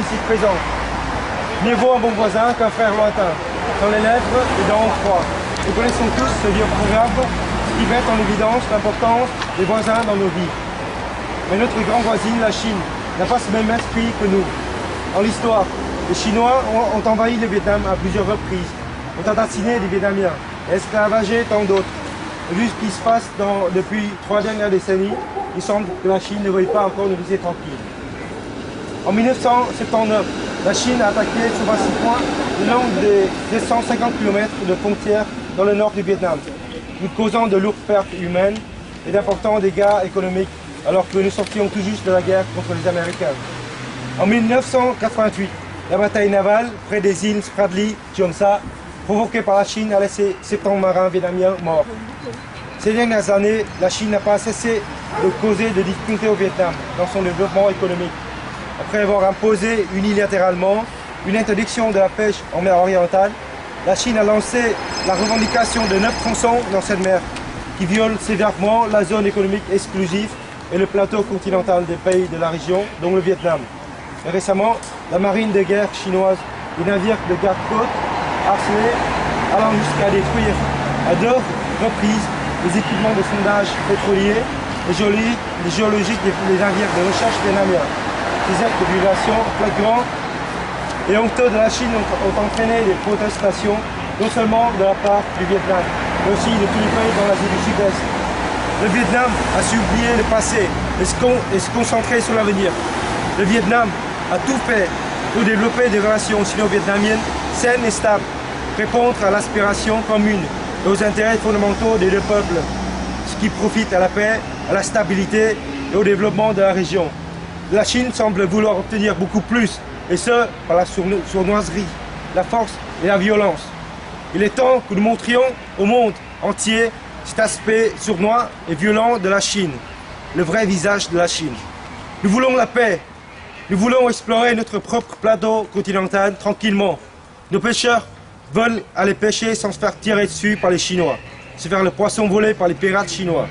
ici présents. Mieux vaut un bon voisin qu'un frère lointain. Dans les lettres et dans le froid. Nous connaissons tous ce vieux proverbe qui met en évidence l'importance des voisins dans nos vies. Mais notre grand voisine, la Chine, n'a pas ce même esprit que nous. Dans l'histoire, les Chinois ont envahi le Vietnam à plusieurs reprises, ont assassiné des Vietnamiens, esclavagé tant d'autres. Et vu ce qui se passe depuis 3 dernières décennies, il semble que la Chine ne veuille pas encore nous laisser tranquilles. En 1979, la Chine a attaqué sur 26 points le long des 250 km de frontières dans le nord du Vietnam, nous causant de lourdes pertes humaines et d'importants dégâts économiques alors que nous sortions tout juste de la guerre contre les Américains. En 1988, la bataille navale près des îles Spratly, Cheong Sa, provoquée par la Chine, a laissé 70 marins vietnamiens morts. Ces dernières années, la Chine n'a pas cessé de causer des difficultés au Vietnam dans son développement économique. Après avoir imposé unilatéralement une interdiction de la pêche en mer orientale, la Chine a lancé la revendication de 9 tronçons dans cette mer qui violent sévèrement la zone économique exclusive et le plateau continental des pays de la région, dont le Vietnam. Et récemment, la marine de guerre chinoise, des navires de garde-côte harcelés, allant jusqu'à détruire à 2 reprises les équipements de sondage pétroliers et géologiques des navires de recherche vietnamiens. Ces actes de violation flagrants et honteux de la Chine ont entraîné des protestations, non seulement de la part du Vietnam, mais aussi de tous les pays dans l'Asie du Sud-Est. Le Vietnam a su oublier le passé et se concentrer sur l'avenir. Le Vietnam a tout fait pour développer des relations sino-vietnamiennes saines et stables, répondre à l'aspiration commune et aux intérêts fondamentaux des 2 peuples, ce qui profite à la paix, à la stabilité et au développement de la région. La Chine semble vouloir obtenir beaucoup plus, et ce, par la sournoiserie, la force et la violence. Il est temps que nous montrions au monde entier cet aspect sournois et violent de la Chine, le vrai visage de la Chine. Nous voulons la paix, nous voulons explorer notre propre plateau continental tranquillement. Nos pêcheurs veulent aller pêcher sans se faire tirer dessus par les Chinois, se faire le poisson volé par les pirates chinois.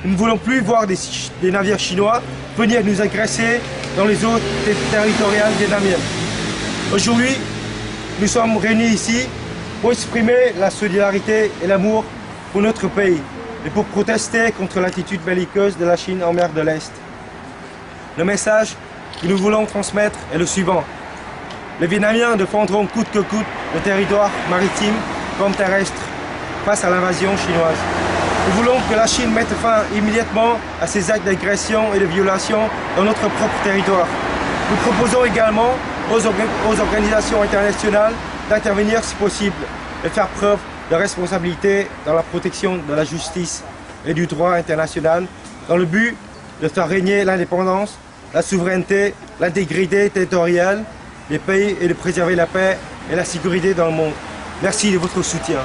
Nous ne voulons plus voir des navires chinois venir nous agresser dans les eaux territoriales vietnamiennes. Aujourd'hui, nous sommes réunis ici pour exprimer la solidarité et l'amour pour notre pays et pour protester contre l'attitude belliqueuse de la Chine en mer de l'Est. Le message que nous voulons transmettre est le suivant. Les Vietnamiens défendront coûte que coûte le territoire maritime comme terrestre face à l'invasion chinoise. Nous voulons que la Chine mette fin immédiatement à ces actes d'agression et de violation dans notre propre territoire. Nous proposons également aux organisations internationales d'intervenir si possible et faire preuve de responsabilité dans la protection de la justice et du droit international dans le but de faire régner l'indépendance, la souveraineté, l'intégrité territoriale des pays et de préserver la paix et la sécurité dans le monde. Merci de votre soutien.